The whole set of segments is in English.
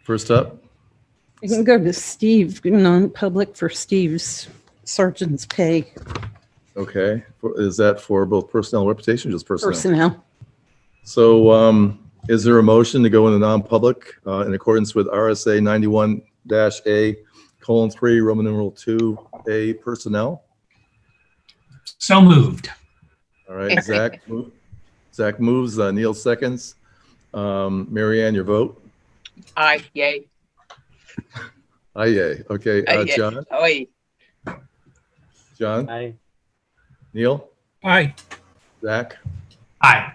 First up, You can go to Steve, non-public for Steve's sergeant's pay. okay. Is that for both personnel and reputation, or just personnel? Personnel. So is there a motion to go into non-public in accordance with RSA 91-A:3, Roman numeral 2A, personnel? So moved. All right, Zach moves, Neil seconds. Mary Ann, your vote? Aye, yay. Aye, yay. Okay, Aye, yay. John? Aye. John? Aye. Neil? Aye. Zach? Aye.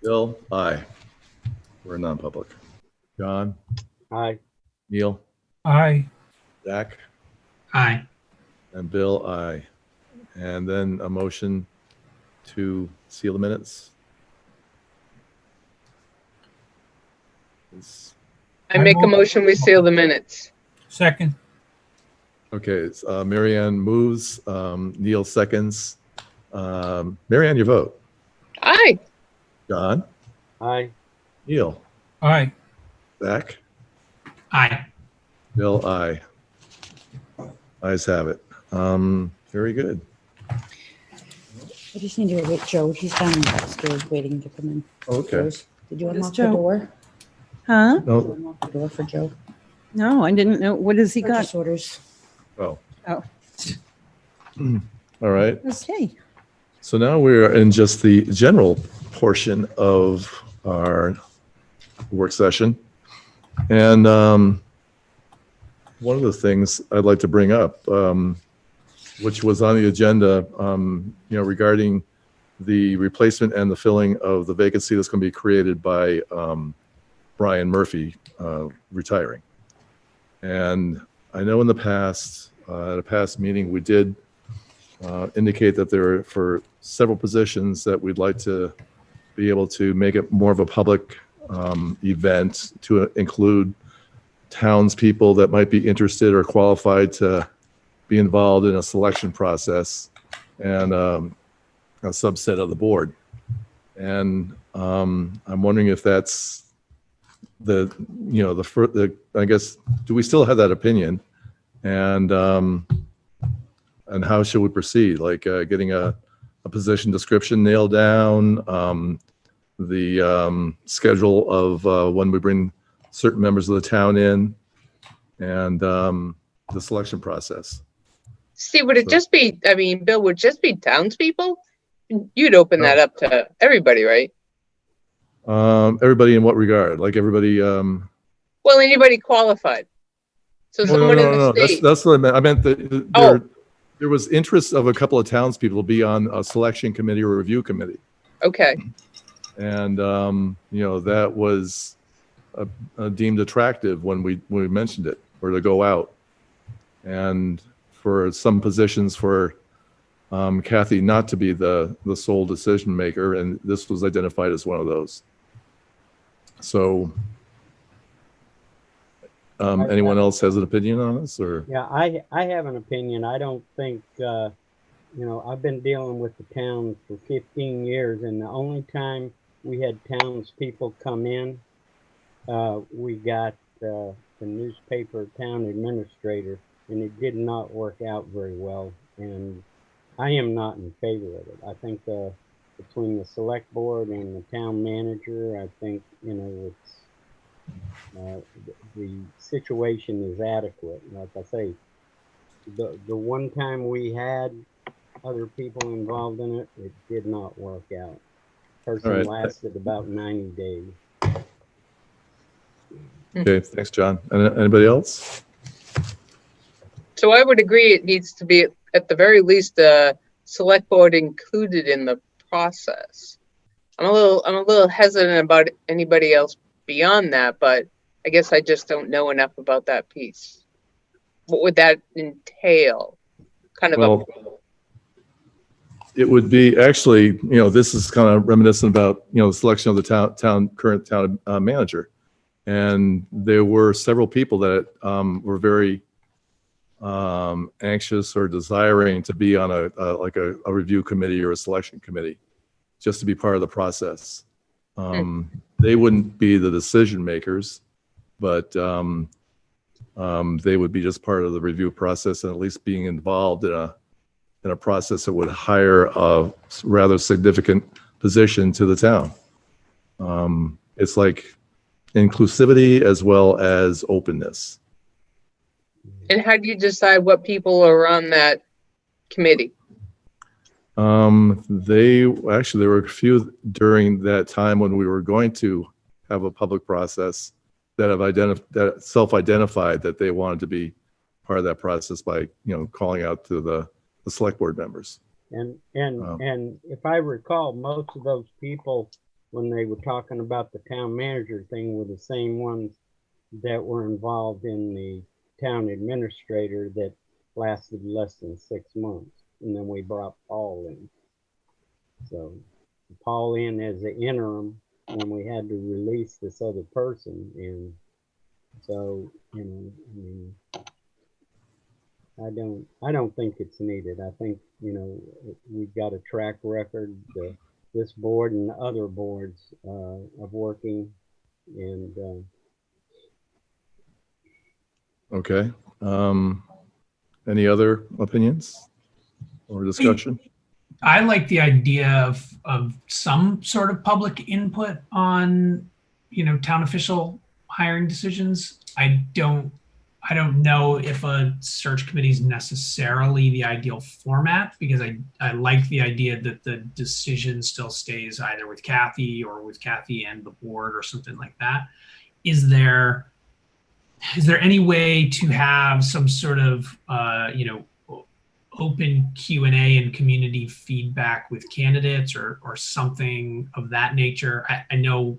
Bill? Aye. We're non-public. John? Aye. Neil? Aye. Zach? Aye. And Bill? Aye. And then a motion to seal the minutes? I make a motion, we seal the minutes. Second. Okay, it's, Mary Ann moves, Neil seconds. Mary Ann, your vote? Aye. John? Aye. Neil? Aye. Zach? Aye. Bill? Aye. Ayes have it. Very good. I just need to wait, Joe. He's down upstairs waiting to come in. Okay. Did you What is unlock the Joe? door? Huh? Did you No, unlock the door for Joe? No, I didn't know. What has he got? Purchase orders. oh. Oh, All right. okay. So now we're in just the general portion of our work session. And one of the things I'd like to bring up, which was on the agenda, regarding the replacement and the filling of the vacancy that's going to be created by Brian Murphy retiring. And I know in the past, at a past meeting, we did indicate that there are for several positions that we'd like to be able to make it more of a public event to include townspeople that might be interested or qualified to be involved in a selection process and a subset of the board. And I'm wondering if that's I guess, do we still have that opinion? And how should we proceed? Like getting a position description nailed down, the schedule of when we bring certain members of the town in, and the selection process. Steve, would it just be, Bill, would it just be townspeople? You'd open that up to everybody, right? Everybody in what regard? Like everybody? Well, anybody qualified. So someone in the state. That's what I meant. I meant that there was interest of a couple of townspeople to be on a selection committee or review committee. Okay. And, that was deemed attractive when we mentioned it, or to go out. And for some positions for Kathy not to be the sole decision maker, and this was identified as one of those. So anyone else has an opinion on this, or? Yeah, I have an opinion. I don't think, I've been dealing with the town for 15 years, and the only time we had townspeople come in, we got the newspaper town administrator, and it did not work out very well. And I am not in favor of it. I think between the select board and the town manager, I think, it's the situation is adequate. Like I say, the one time we had other people involved in it, it did not work out. Person lasted about 90 days. Okay, thanks, John. And anybody else? So I would agree it needs to be at the very least select board included in the process. I'm a little hesitant about anybody else beyond that, but I guess I just don't know enough about that piece. What would that entail? It would be actually, this is kind of reminiscent about, the selection of the current town manager. And there were several people that were very anxious or desiring to be on a review committee or a selection committee, just to be part of the process. They wouldn't be the decision makers, but they would be just part of the review process and at least being involved in a process that would hire a rather significant position to the town. It's like inclusivity as well as openness. And how do you decide what people are on that committee? There were a few during that time when we were going to have a public process that self-identified that they wanted to be part of that process by, calling out to the select board members. And if I recall, most of those people, when they were talking about the town manager thing, were the same ones that were involved in the town administrator that lasted less than 6 months. And then we brought Paul in. So Paul in as the interim when we had to release this other person. And so, I don't think it's needed. I think, we've got a track record, this board and other boards of working. And Okay. Any other opinions or discussion? I like the idea of some sort of public input on, town official hiring decisions. I don't know if a search committee is necessarily the ideal format, because I like the idea that the decision still stays either with Kathy or with Kathy and the board or something like that. Is there any way to have some sort of, open Q&A and community feedback with candidates or something of that nature? I know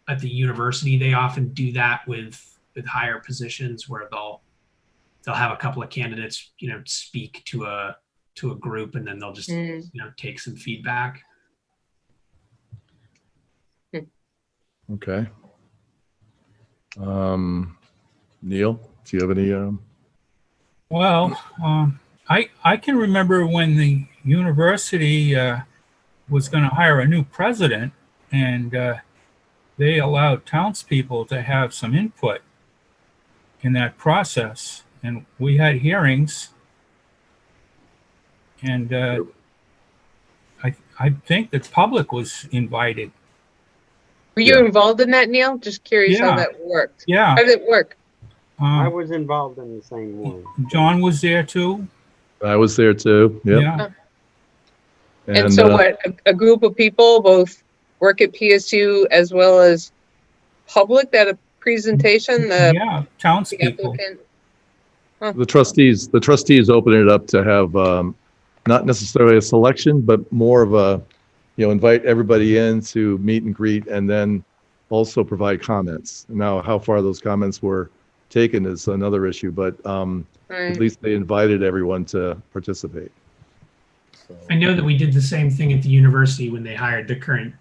at the university, they often do that with higher positions where they'll have a couple of candidates, speak to a group, and then they'll just, take some feedback. Okay. Neil, do you have any? Well, I can remember when the university was going to hire a new president, and they allowed townspeople to have some input in that process. And we had hearings, and I think the public was invited. Were you involved in that, Neil? Just curious how that worked. Yeah. How did it work? I was involved in the same one. John was there too. I was there too. Yep. Yeah. And so what, a group of people both work at PSU as well as public, that a presentation, the Townspeople. applicant? The trustees opened it up to have not necessarily a selection, but more of a, invite everybody in to meet and greet, and then also provide comments. Now, how far those comments were taken is another issue, but at least they invited everyone to participate. So. I know that we did the same thing at the university when they hired the current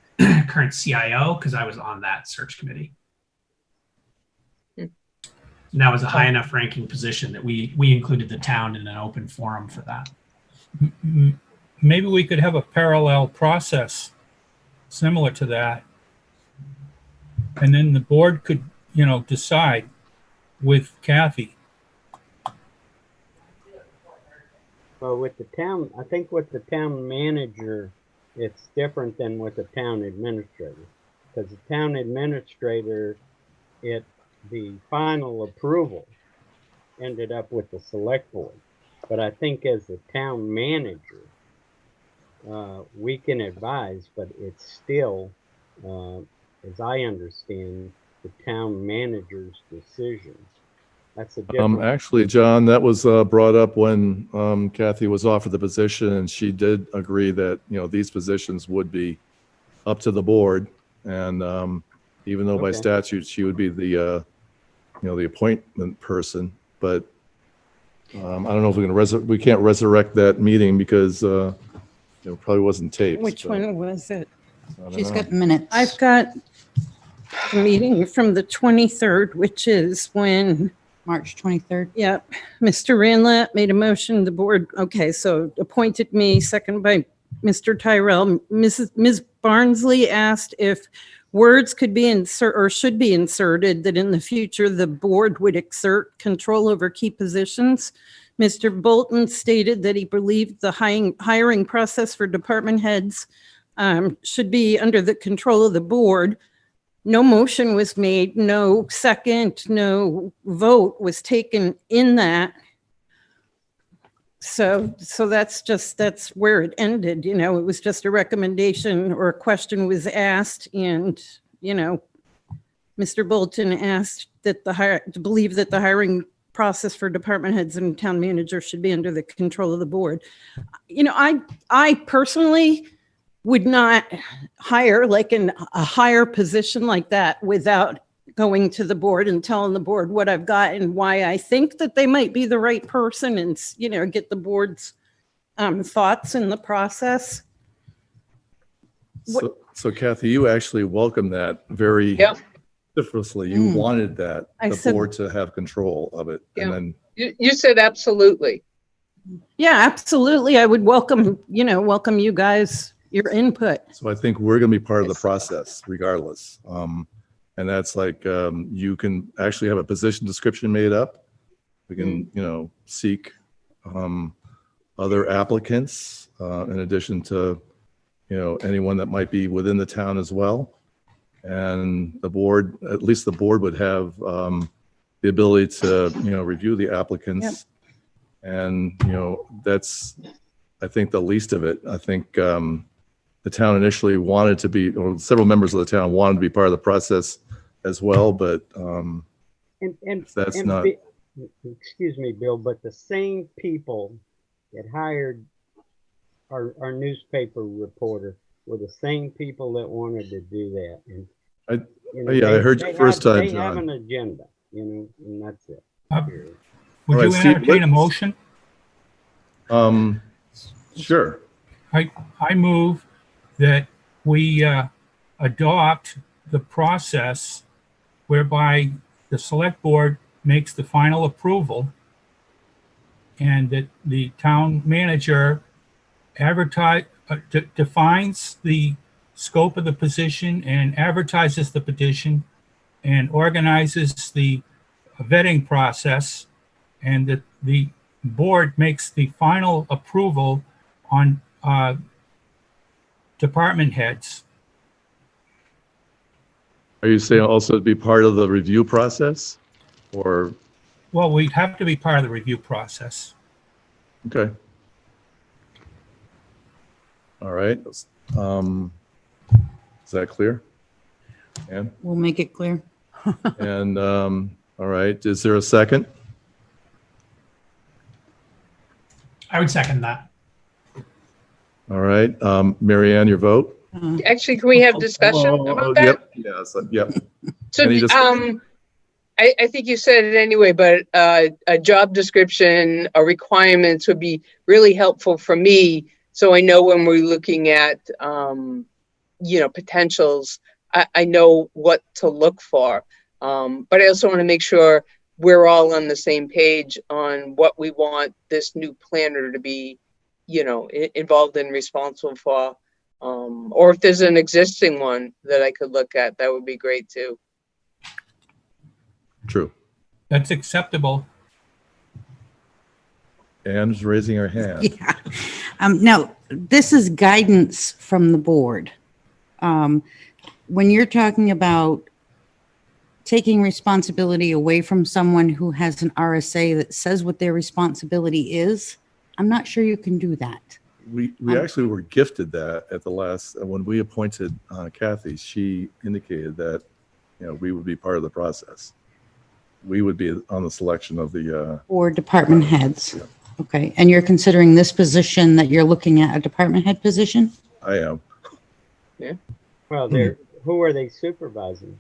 CIO, because I was on that search committee. And that was a high enough ranking position that we included the town in an open forum for that. Maybe we could have a parallel process similar to that. And then the board could, decide with Kathy. Well, with the town, I think with the town manager, it's different than with the town administrator. Because the town administrator, the final approval ended up with the select board. But I think as the town manager, we can advise, but it's still, as I understand, the town manager's decision. That's a different. Actually, John, that was brought up when Kathy was offered the position, and she did agree that these positions would be up to the board, and even though by statute she would be the the appointment person, but I don't know if we can't resurrect that meeting because it probably wasn't taped. Which one was it? She's got minutes. I've got a meeting from the 23rd, which is when, March 23rd. Mr. Ranlat made a motion, the board, so appointed me, second by Mr. Tyrell. Ms. Barnsley asked if words could be insert or should be inserted that in the future the board would exert control over key positions. Mr. Bolton stated that he believed the hiring process for department heads should be under the control of the board. No motion was made, no second, no vote was taken in that. So that's where it ended. You know, it was just a recommendation or a question was asked, and, you know, Mr. Bolton asked that to believe that the hiring process for department heads and town manager should be under the control of the board. You know, I personally would not hire like a higher position like that without going to the board and telling the board what I've got and why I think that they might be the right person, and, you know, get the board's thoughts in the process. So Kathy, you actually welcomed that very Yep. vociferously. You wanted that, I the said- board to have control of it. Yeah. And then, You said absolutely. Yeah, absolutely. I would welcome you guys, your input. so I think we're going to be part of the process regardless. And that's like, you can actually have a position description made up. We can, you know, seek other applicants in addition to, you know, anyone that might be within the town as well. And the board, at least the board would have the ability to, you know, review the applicants. And, you know, that's, I think, the least of it. I think the town initially wanted to be, or several members of the town wanted to be part of the process as well, but that's not. Excuse me, Bill, but the same people that hired our newspaper reporter were the same people that wanted to do that. And I heard you first time, They have John. an agenda, you know, and that's it. Period. Would All right, you Steve, entertain a let's- motion? Sure. I move that we adopt the process whereby the select board makes the final approval and that the town manager defines the scope of the position and advertises the petition and organizes the vetting process, and that the board makes the final approval on department heads. Are you saying also to be part of the review process or, Well, we'd have to be part of the review process. okay. All right. Is that clear? Ann? We'll make it clear. And, all right, is there a second? I would second that. All right, Mary Ann, your vote? Actually, can we have discussion about that? Yep, yes, yep. So, Any discussion? I think you said it anyway, but a job description or requirements would be really helpful for me. So I know when we're looking at, you know, potentials, I know what to look for. But I also want to make sure we're all on the same page on what we want this new planner to be, you know, involved and responsible for. Or if there's an existing one that I could look at, that would be great too. True. That's acceptable. Ann's raising her hand. Yeah. Now, this is guidance from the board. When you're talking about taking responsibility away from someone who has an RSA that says what their responsibility is, I'm not sure you can do that. We actually were gifted that at the last, when we appointed Kathy, she indicated that, you know, we would be part of the process. We would be on the selection of the, Or department heads. Okay, and you're considering this position that you're looking at a department head position? I am. Well, who are they supervising?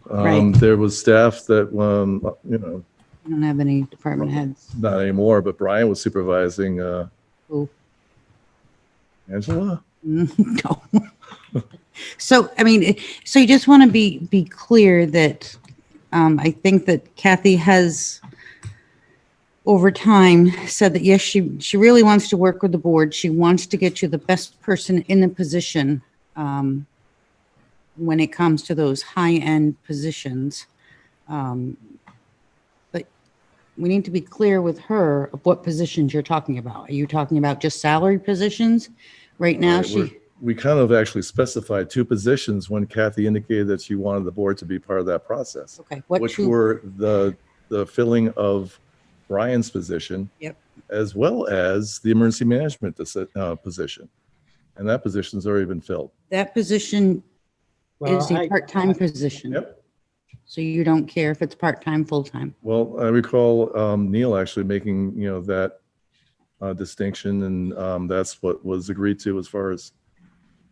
Right. There was staff that, you know, I don't have any department heads. not anymore, but Brian was supervising Who? Angela. No. So, I mean, so you just want to be clear that I think that Kathy has over time said that, yes, she really wants to work with the board. She wants to get you the best person in the position. when it comes to those high-end positions. But we need to be clear with her of what positions you're talking about. Are you talking about just salary positions? Right now, Right, we kind of actually specified 2 positions when Kathy indicated that she wanted the board to be part of that process, okay, what which two? were the filling of Brian's position. Yep. As well as the emergency management position. And that position's already been filled. That position Well, is a part-time position. Yep. So you don't care if it's part-time, full-time? Well, I recall Neil actually making, that distinction, and that's what was agreed to as far as,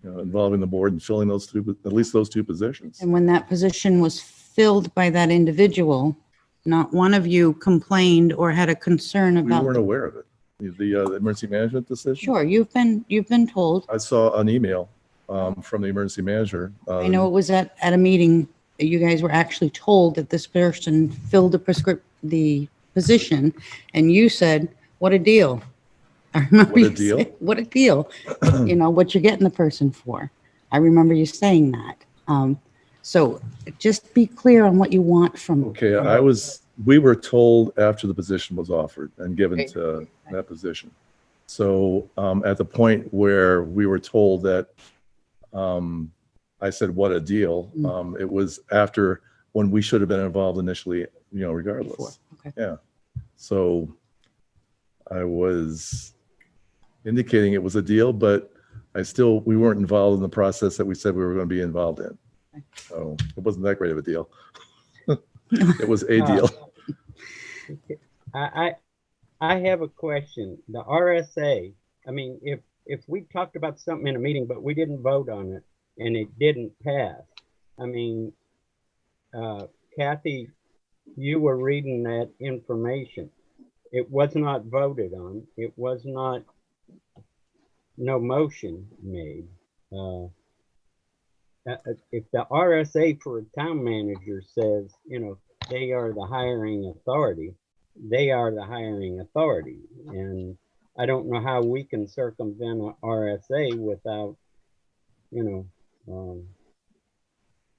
involving the board and filling those 2, at least those 2 positions. And when that position was filled by that individual, not one of you complained or had a concern We about. weren't aware of it. The emergency management decision? Sure, you've been told. I saw an email from the emergency manager. I know it was at a meeting that you guys were actually told that this person filled the position, and you said, "What a deal." I remember What a you deal? saying, "What a deal." What you're getting the person for. I remember you saying that. So just be clear on what you want from. Okay, we were told after the position was offered and given to that position. So at the point where we were told that, I said, what a deal. It was after when we should have been involved initially, regardless. Okay. Yeah. So I was indicating it was a deal, but we weren't involved in the process that we said we were going to be involved in. So it wasn't that great of a deal. It was a deal. I have a question. The RSA, I mean, if we talked about something in a meeting, but we didn't vote on it and it didn't pass, I mean, Kathy, you were reading that information. It was not voted on. It was not, no motion made. If the RSA for a town manager says, they are the hiring authority, they are the hiring authority. And I don't know how we can circumvent a RSA without,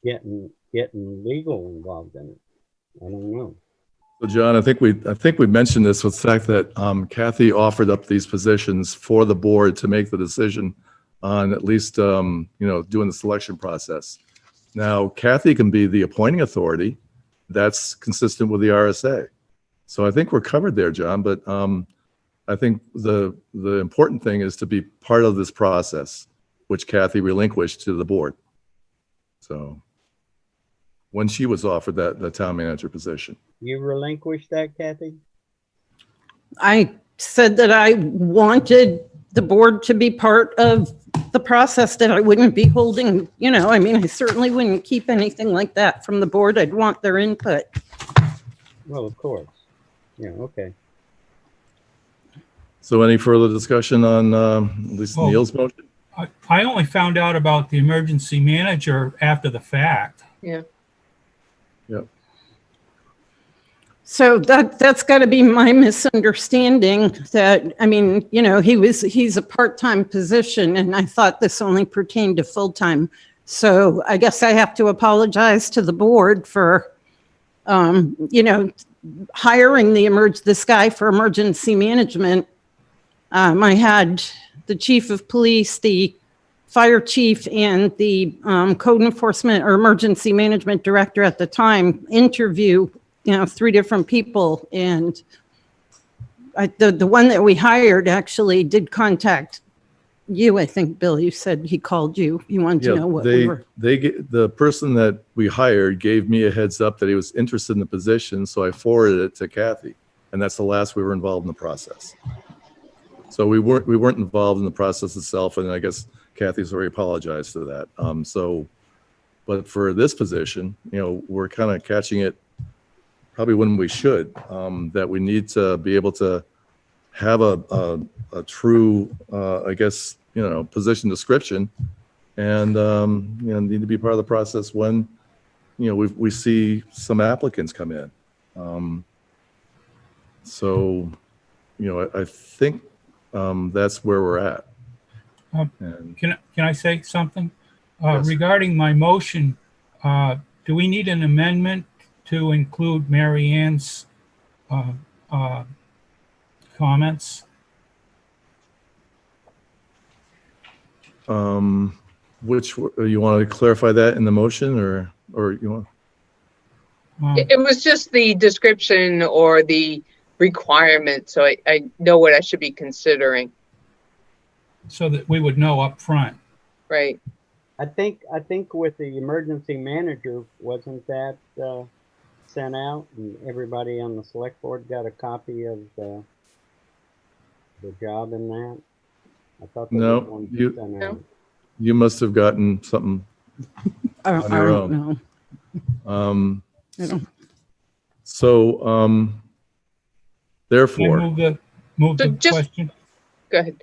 getting legal involved in it. I don't know. So John, I think we mentioned this with the fact that Kathy offered up these positions for the board to make the decision on at least, doing the selection process. Now, Kathy can be the appointing authority. That's consistent with the RSA. So I think we're covered there, John, but I think the important thing is to be part of this process, which Kathy relinquished to the board. So when she was offered the town manager position. You relinquished that, Kathy? I said that I wanted the board to be part of the process, that I wouldn't be holding, I certainly wouldn't keep anything like that from the board. I'd want their input. Well, of course. Yeah, okay. So any further discussion on at least Well, Neil's motion? I only found out about the emergency manager after the fact. Yeah. Yep. So that's got to be my misunderstanding, that, he's a part-time position, and I thought this only pertained to full-time. So I guess I have to apologize to the board for, hiring this guy for emergency management. I had the chief of police, the fire chief, and the code enforcement or emergency management director at the time interview 3 different people, and the one that we hired actually did contact you. I think, Bill, you said he called you. You wanted to know what we were. The person that we hired gave me a heads up that he was interested in the position, so I forwarded it to Kathy, and that's the last we were involved in the process. So we weren't involved in the process itself, and I guess Kathy's already apologized to that. But for this position, we're kind of catching it probably when we should, that we need to be able to have a true, position description, and need to be part of the process when, we see some applicants come in. I think that's where we're at. Can I say something? Yes. Regarding my motion, do we need an amendment to include Mary Ann's comments? Which, you want to clarify that in the motion or you want? It was just the description or the requirement, so I know what I should be considering, So that we would know up front. right? I think with the emergency manager, wasn't that sent out, and everybody on the select board got a copy of the job in that? I thought there No, was one you- sent out. You must have gotten something. I On your don't own. know. I don't- So, Can I therefore, move So the just- question? Go ahead.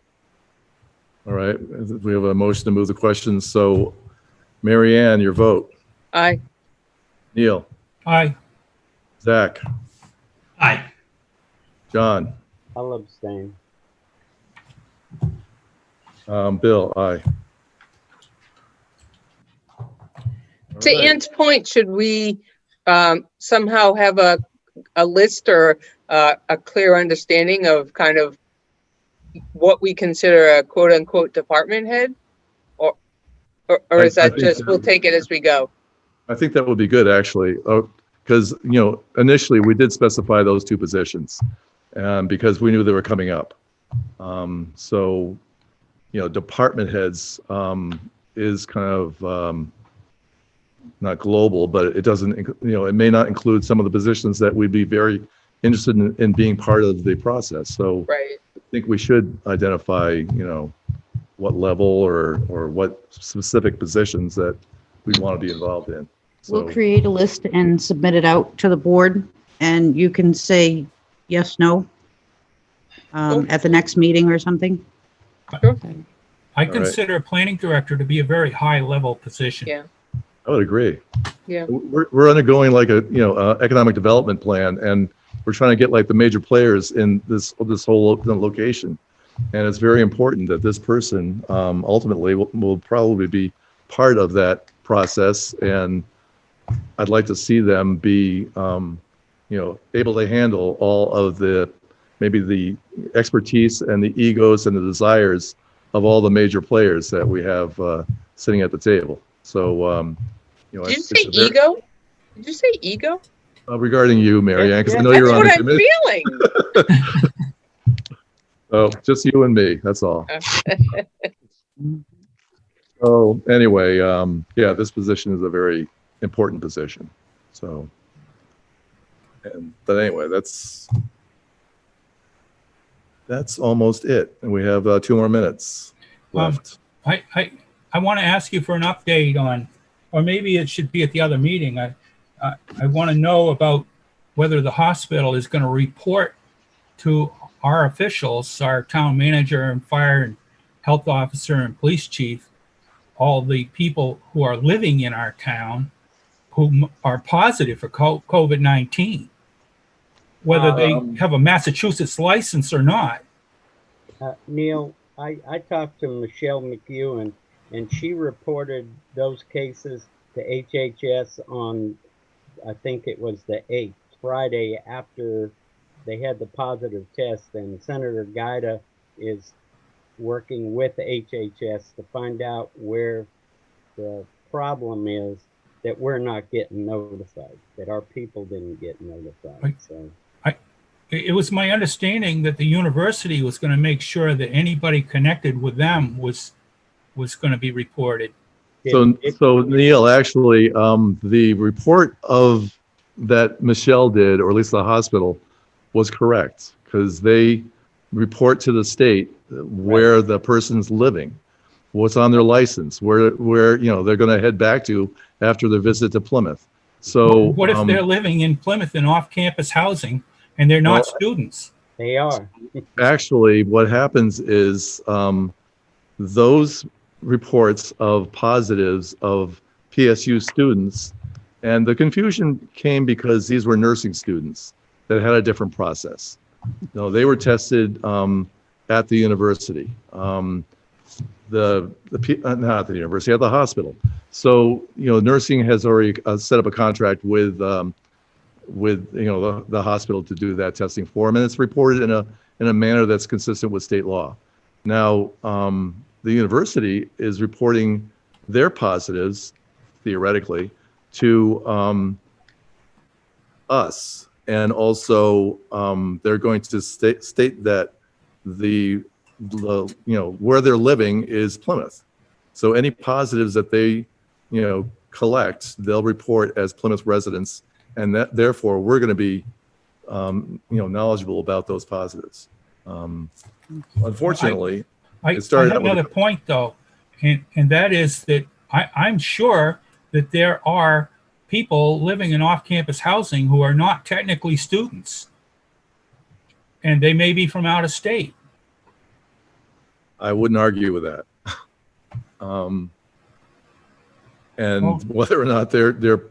all right, we have a motion to move the question. So, Mary Ann, your vote. Aye. Neil, Aye. Zach, Aye. John, I'll abstain. Bill, aye. All To right. Ann's point, should we somehow have a list or a clear understanding of kind of what we consider a quote unquote department head? Or is I that think just, that- we'll take it as we go? I think that would be good, actually, because, initially we did specify those two positions because we knew they were coming up. So, department heads is kind of not global, but it doesn't, it may not include some of the positions that we'd be very interested in being part of the process. So Right. I think we should identify, what level or what specific positions that we want to be involved in. We'll So, create a list and submit it out to the board, and you can say yes, no, at the next meeting or something. I consider planning director to be a very high level position. Yeah. I would agree. Yeah. We're undergoing like a, economic development plan, and we're trying to get like the major players in this whole location. And it's very important that this person ultimately will probably be part of that process. And I'd like to see them be, able to handle all of maybe the expertise and the egos and the desires of all the major players that we have sitting at the table. So, Did you say ego? Did you say ego? regarding you, Mary Ann, because I know That's you're on what the I'm committee. feeling. Oh, just you and me, that's all. So anyway, this position is a very important position. So, but anyway, that's almost it. And we have 2 more minutes left. I want to ask you for an update on, or maybe it should be at the other meeting. I want to know about whether the hospital is going to report to our officials, our town manager and fire and health officer and police chief, all the people who are living in our town who are positive for COVID-19, whether they have a Massachusetts license or not. Neil, I talked to Michelle McEwen, and she reported those cases to HHS on, I think it was the 8th, Friday, after they had the positive test. And Senator Gaida is working with HHS to find out where the problem is that we're not getting notified, that our people didn't get notified. Right. So It was my understanding that the university was going to make sure that anybody connected with them was going to be reported. So Neil, actually, the report of that Michelle did, or at least the hospital, was correct, because they report to the state where the person's living, what's on their license, where they're going to head back to after their visit to Plymouth. So What if they're living in Plymouth in off-campus housing and they're not students? they are. actually, what happens is those reports of positives of PSU students, and the confusion came because these were nursing students that had a different process. No, they were tested at the university. not the university, at the hospital. So, nursing has already set up a contract with the hospital to do that testing for them, and it's reported in a manner that's consistent with state law. Now, the university is reporting their positives, theoretically, to us, and also they're going to state that the where they're living is Plymouth. So any positives that they collect, they'll report as Plymouth residents, and that therefore we're going to be knowledgeable about those positives. Unfortunately, I it started have out with another point though, and that is that I'm sure that there are people living in off-campus housing who are not technically students, and they may be from out of state. I wouldn't argue with that. And whether or not they're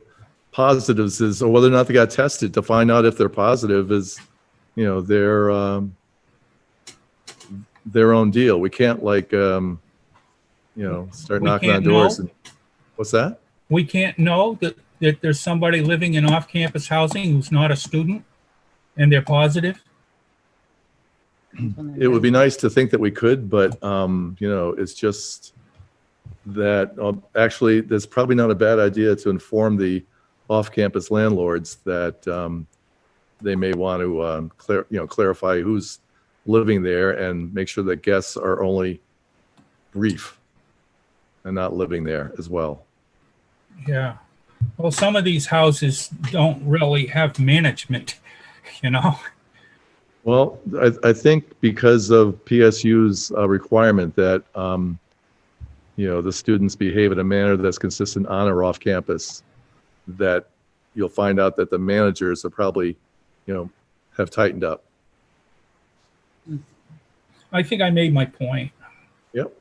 positives is, or whether or not they got tested to find out if they're positive is, their own deal. We can't start We knocking on can't doors. know. And, what's that? We can't know that there's somebody living in off-campus housing who's not a student and they're positive. It would be nice to think that we could, but it's just that actually that's probably not a bad idea to inform the off-campus landlords that they may want to clarify who's living there and make sure that guests are only brief and not living there as well. Yeah. Well, some of these houses don't really have management, Well, I think because of PSU's requirement that the students behave in a manner that's consistent on or off campus, that you'll find out that the managers are probably have tightened up. I think I made my point. Yep.